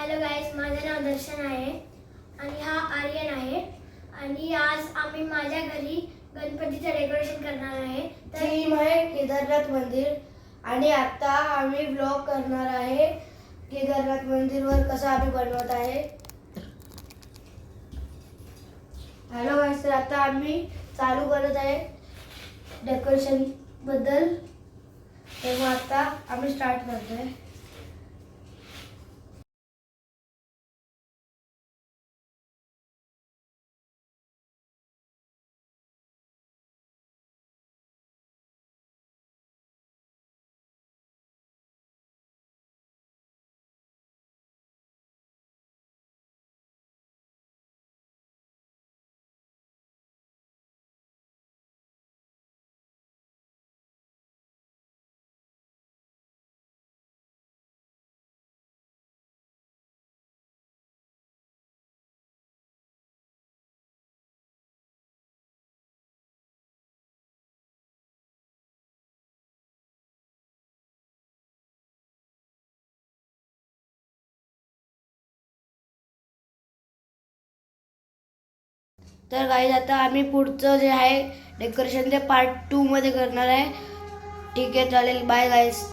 Hello guys, माझं नाव दर्शन आहे आणि हा आर्यन आहे आणि आज आम्ही माझ्या घरी गणपतीचं डेकोरेशन करणार आहे. थीम आहे केदारनाथ मंदिर आणि आता आम्ही ब्लॉग करणार आहे केदारनाथ मंदिरवर कसं आम्ही बनवत आहे. हॅलो गाईज, तर आता आम्ही चालू करत आहे डेकोरेशन बद्दल. तर मग आता आम्ही स्टार्ट करतोय. तर गाईज आता आम्ही पुढचं जे आहे डेकोरेशन ते पार्ट 2 मध्ये करणार आहे. ठीक आहे, चालेल. Bye guys.